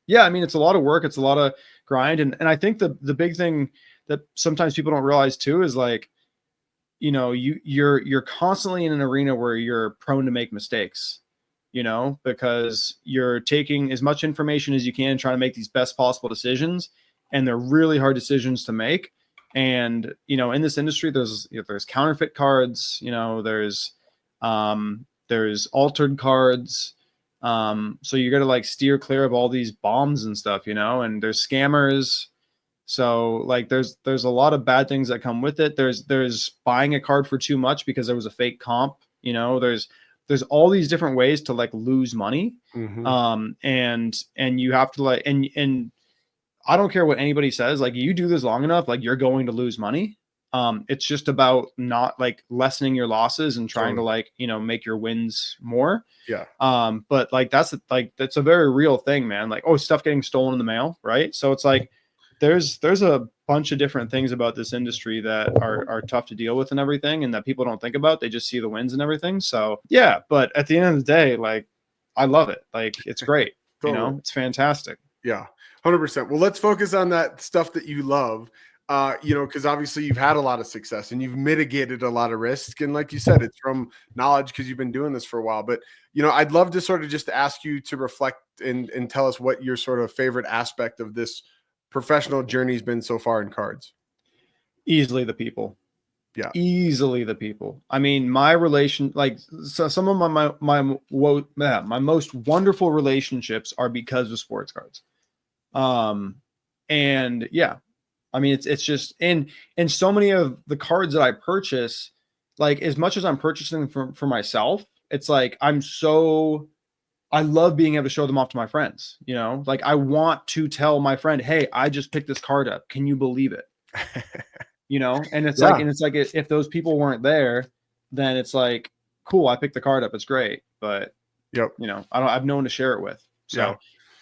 yeah, I mean, it's a lot of work. It's a lot of grind. And I think the big thing that sometimes people don't realize too is like, you're constantly in an arena where you're prone to make mistakes, because you're taking as much information as you can, trying to make these best possible decisions. And they're really hard decisions to make. And, in this industry, there's counterfeit cards, there's altered cards. So you got to like steer clear of all these bombs and stuff, and there's scammers. So like, there's a lot of bad things that come with it. There's buying a card for too much because there was a fake comp, there's all these different ways to like lose money. Mm-hmm. And you have to like, and I don't care what anybody says, like you do this long enough, like you're going to lose money. It's just about not like lessening your losses and trying to like, make your wins more. Yeah. But like, that's a very real thing, man. Like, oh, stuff getting stolen in the mail. Right. So it's like, there's a bunch of different things about this industry that are tough to deal with and everything. And that people don't think about. They just see the wins and everything. So yeah, but at the end of the day, like I love it. Like it's great. Totally. It's fantastic. Yeah. 100%. Well, let's focus on that stuff that you love, because obviously you've had a lot of success and you've mitigated a lot of risk. And like you said, it's from knowledge because you've been doing this for a while. But, I'd love to sort of just ask you to reflect and tell us what your sort of favorite aspect of this professional journey has been so far in cards. Easily the people. Yeah. Easily the people. I mean, my relation, like, so some of my most wonderful relationships are because of sports cards. And yeah, I mean, it's just and so many of the cards that I purchase, like as much as I'm purchasing them for myself, it's like I love being able to show them off to my friends. You know, like I want to tell my friend, hey, I just picked this card up. Can you believe it? You know, and it's Yeah. like if those people weren't there, then it's like, cool, I picked the card up. It's great. But Yep. you know, I've no one to share it with. So Yeah.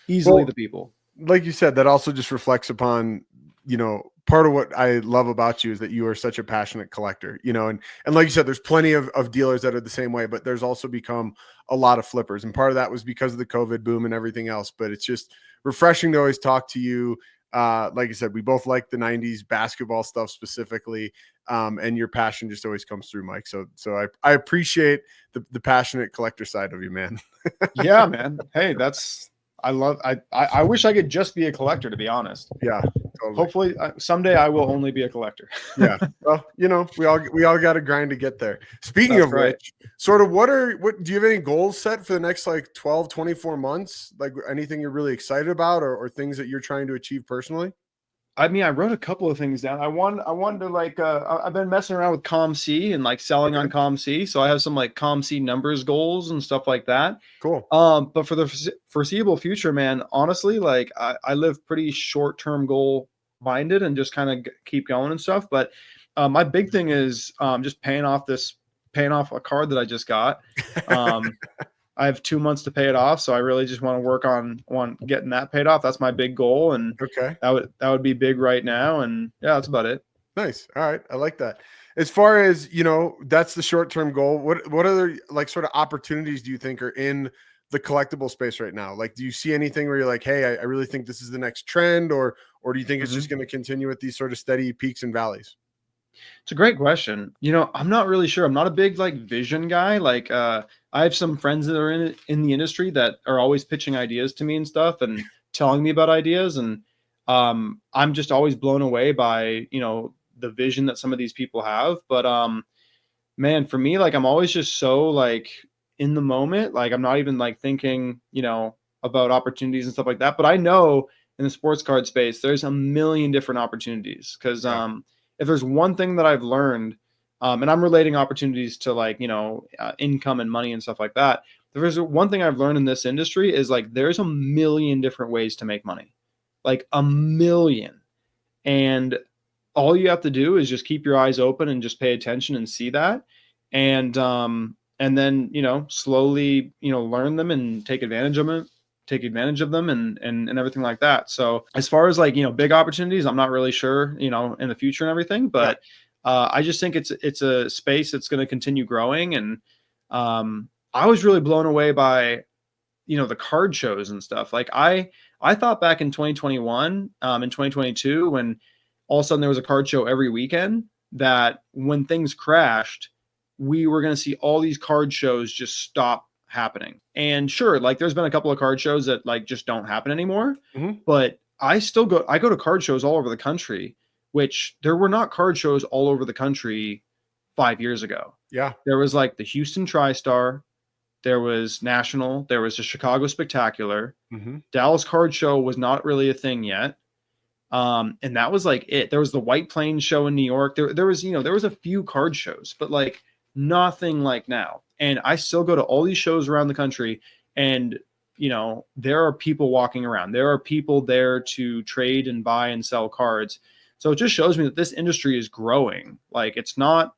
easily Well, the people. like you said, that also just reflects upon, you know, part of what I love about you is that you are such a passionate collector, you know, and like you said, there's plenty of dealers that are the same way, but there's also become a lot of flippers. And part of that was because of the COVID boom and everything else. But it's just refreshing to always talk to you. Like I said, we both like the 90s basketball stuff specifically. And your passion just always comes through, Mike. So I appreciate the passionate collector side of you, man. Yeah, man. Hey, I wish I could just be a collector, to be honest. Yeah, totally. Hopefully someday I will only be a collector. Yeah. Well, you know, we all got to grind to get there. Speaking That's of right. which, sort of what do you have any goals set for the next like 12, 24 months? Like anything you're really excited about or things that you're trying to achieve personally? I mean, I wrote a couple of things down. I wanted to like, I've been messing around with ComC and like selling on ComC. So I have some like ComC numbers goals and stuff like that. Cool. But for the foreseeable future, man, honestly, like I live pretty short-term goal minded and just kind of keep going and stuff. But my big thing is just paying off a card that I just got. I have 2 months to pay it off, so I really just want to work on getting that paid off. That's my big goal, and Okay. that would be big right now. And yeah, that's about it. Nice. All right. I like that. As far as, you know, that's the short-term goal. What other like sort of opportunities do you think are in the collectible space right now? Like, do you see anything where you're like, hey, I really think this is the next trend, or do you think it's just going to continue with these sort of steady peaks and valleys? It's a great question. You know, I'm not really sure. I'm not a big like vision guy. Like, I have some friends that are in the industry that are always pitching ideas to me and stuff and telling me about ideas. And I'm just always blown away by, you know, the vision that some of these people have. But man, for me, like I'm always just so like in the moment. Like I'm not even like thinking, you know, about opportunities and stuff like that. But I know in the sports card space, there's a million different opportunities because Yeah. if there's one thing that I've learned, and I'm relating opportunities to like, you know, income and money and stuff like that. If there's one thing I've learned in this industry is like, there's a million different ways to make money, like a million. And all you have to do is just keep your eyes open and just pay attention and see that. And then, you know, slowly, you know, learn them and take advantage of them and everything like that. So as far as like, you know, big opportunities, I'm not really sure, you know, in the future and everything, but I just think it's a space that's going to continue growing. And I was really blown away by, you know, the card shows and stuff. Like I thought back in 2021, in 2022, when all of a sudden there was a card show every weekend, that when things crashed, we were going to see all these card shows just stop happening. And sure, like there's been a couple of card shows that like just don't happen anymore, but I go to card shows all over the country, which there were not card shows all over the country 5 years ago. Yeah. There was like the Houston TriStar, there was National, there was the Chicago Spectacular. Dallas Card Show was not really a thing yet. And that was like it. There was the White Plains show in New York. There was, you know, there was a few card shows, but like nothing like now. And I still go to all these shows around the country, and you know, there are people walking around. There are people there to trade and buy and sell cards. So it just shows me that this industry is growing. Like it's not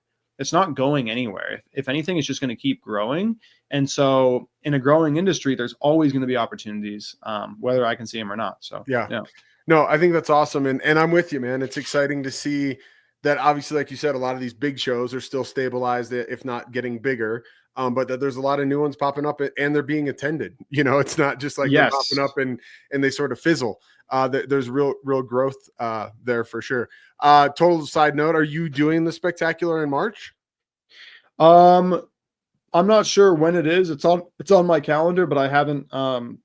going anywhere. If anything, it's just going to keep growing. And so in a growing industry, there's always going to be opportunities, whether I can see them or not. So yeah. No, I think that's awesome. And I'm with you, man. It's exciting to see that obviously, like you said, a lot of these big shows are still stabilized, if not getting bigger. But that there's a lot of new ones popping up and they're being attended. You know, it's not just like they're popping up and they sort of fizzle. There's real growth there for sure. Total side note, are you doing the Spectacular in March? I'm not sure when it is. It's on my calendar, but I haven't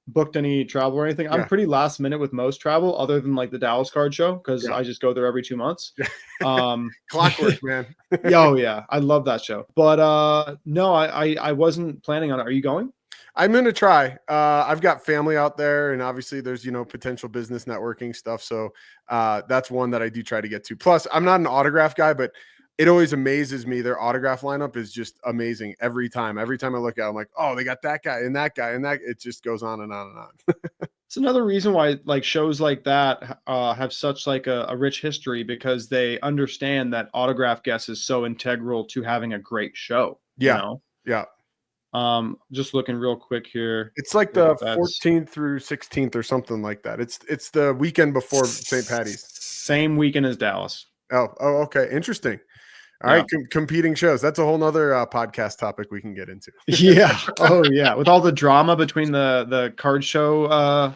booked any travel or anything. I'm Yeah. pretty last minute with most travel, other than like the Dallas card show, because Yeah. I just go there every 2 months. Um, Clockwork, man. oh yeah, I love that show. But no, I wasn't planning on it. Are you going? I'm going to try. I've got family out there, and obviously there's, potential business networking stuff. So that's one that I do try to get to. Plus, I'm not an autograph guy, but it always amazes me. Their autograph lineup is just amazing every time. Every time I look at it, I'm like, oh, they got that guy and that guy and that. It just goes on and on and on. It's another reason why like shows like that have such like a rich history, because they understand that autograph guess is so integral to having a great show. Yeah. Yeah. Just looking real quick here. It's like the 14th through 16th or something like that. It's the weekend before St. Patty's. Same weekend as Dallas. Oh, okay. Interesting. All right. Competing shows. That's a whole nother podcast topic we can get into. Yeah. Oh yeah. With all the drama between the card show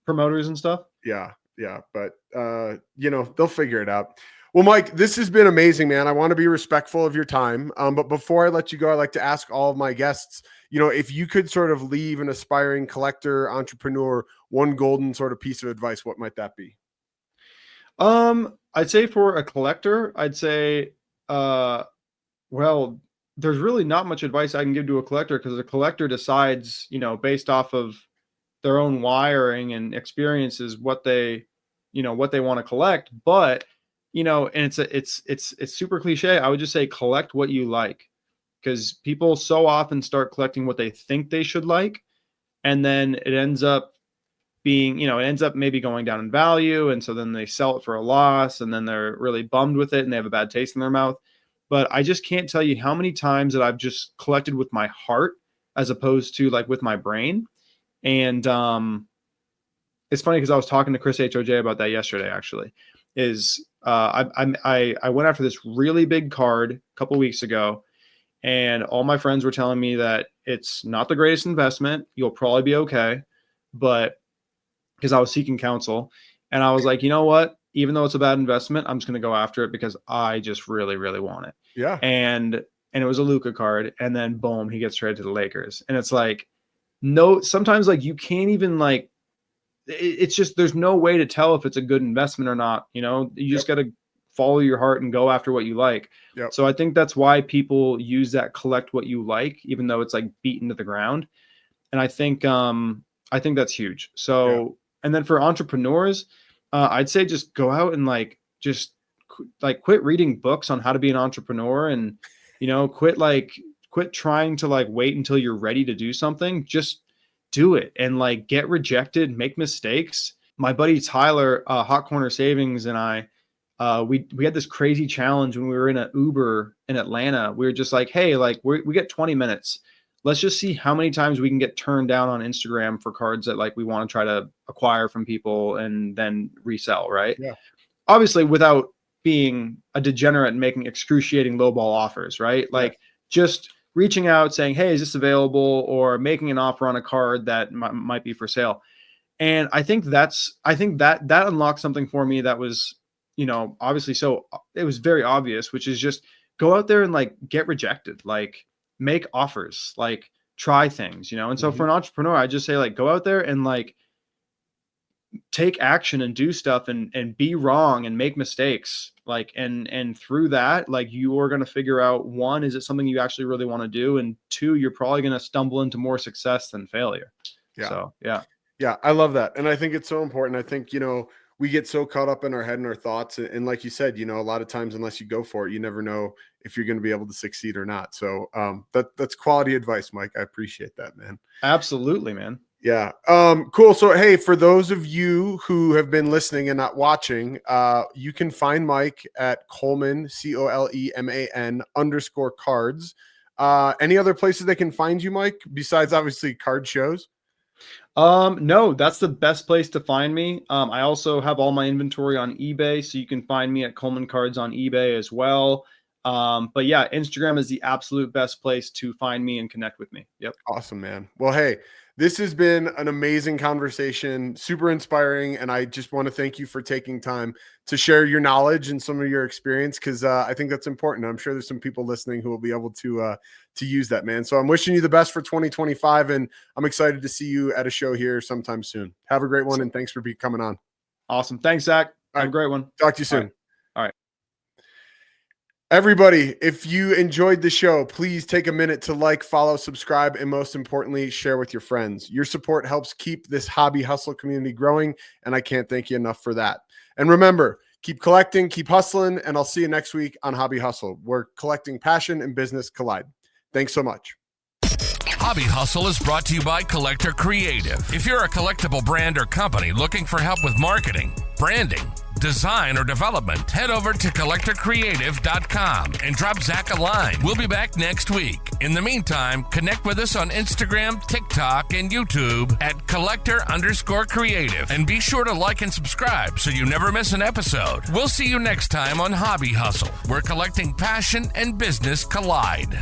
promoters and stuff. Yeah. Yeah. But they'll figure it out. Well, Mike, this has been amazing, man. I want to be respectful of your time. But before I let you go, I'd like to ask all of my guests, if you could sort of leave an aspiring collector, entrepreneur, one golden sort of piece of advice, what might that be? I'd say for a collector, I'd say, well, there's really not much advice I can give to a collector, because a collector decides, based off of their own wiring and experiences, what they want to collect. But, and it's super cliche. I would just say collect what you like, because people so often start collecting what they think they should like. And then it ends up being, it ends up maybe going down in value. And so then they sell it for a loss, and then they're really bummed with it and they have a bad taste in their mouth. But I just can't tell you how many times that I've just collected with my heart as opposed to like with my brain. And it's funny because I was talking to Chris HOJ about that yesterday, actually. I went after this really big card a couple weeks ago, and all my friends were telling me that it's not the greatest investment. You'll probably be okay. But because I was seeking counsel, and I was like, you know what? Even though it's a bad investment, I'm just going to go after it because I just really, really want it. Yeah. And it was a Luka card, and then boom, he gets traded to the Lakers. And it's like, no, sometimes like you can't even like, it's just, there's no way to tell if it's a good investment or not. You just got to follow your heart and go after what you like. Yep. So I think that's why people use that collect what you like, even though it's like beaten to the ground. And I think that's huge. So, and then for entrepreneurs, I'd say just go out and quit reading books on how to be an entrepreneur, and, quit trying to like wait until you're ready to do something. Just do it and like get rejected, make mistakes. My buddy Tyler, Hot Corner Savings, and I, we had this crazy challenge when we were in an Uber in Atlanta. We were just like, hey, like we get 20 minutes. Let's just see how many times we can get turned down on Instagram for cards that like we want to try to acquire from people and then resell, right? Yeah. Obviously, without being a degenerate and making excruciating lowball offers, right? Like just reaching out saying, hey, is this available? Or making an offer on a card that might be for sale. And I think that unlocked something for me that was, obviously, so it was very obvious, which is just go out there and like get rejected, like make offers, like try things, and so for an entrepreneur, I just say like go out there and like take action and do stuff and be wrong and make mistakes, like and through that, like you are going to figure out, one, is it something you actually really want to do, and two, you're probably going to stumble into more success than failure. So I love that. And I think it's so important. I think we get so caught up in our head and our thoughts, and like you said, a lot of times unless you go for it, you never know if you're going to be able to succeed or not. So that's quality advice, Mike. I appreciate that, man. Absolutely, man. Yeah. Cool. So, hey, for those of you who have been listening and not watching, you can find Mike at Coleman, COLEMAN _cards. Any other places they can find you, Mike, besides obviously card shows? No, that's the best place to find me. I also have all my inventory on eBay, so you can find me at Coleman Cards on eBay as well. But yeah, Instagram is the absolute best place to find me and connect with me. Yep. Awesome, man. Well, hey, This has been an amazing conversation, super inspiring, and I just want to thank you for taking time to share your knowledge and some of your experience, because I think that's important. I'm sure there's some people listening who will be able to use that, man. So I'm wishing you the best for 2025, and I'm excited to see you at a show here sometime soon. Have a great one, and thanks for coming on. Awesome. Thanks, Zach. Have a great one. Talk to you soon. All right. Everybody, if you enjoyed the show, please take a minute to like, follow, subscribe, and most importantly, share with your friends. Your support helps keep this hobby hustle community growing, and I can't thank you enough for that. And remember, keep collecting, keep hustling, and I'll see you next week on Hobby Hustle, where collecting passion and business collide. Thanks so much. Hobby Hustle is brought to you by Collector Creative. If you're a collectible brand or company looking for help with marketing, branding, design, or development, head over to collectorcreative.com and drop Zach a line. We'll be back next week. In the meantime, connect with us on Instagram, TikTok, and YouTube at collector_creative. And be sure to like and subscribe so you never miss an episode. We'll see you next time on Hobby Hustle, where collecting passion and business collide.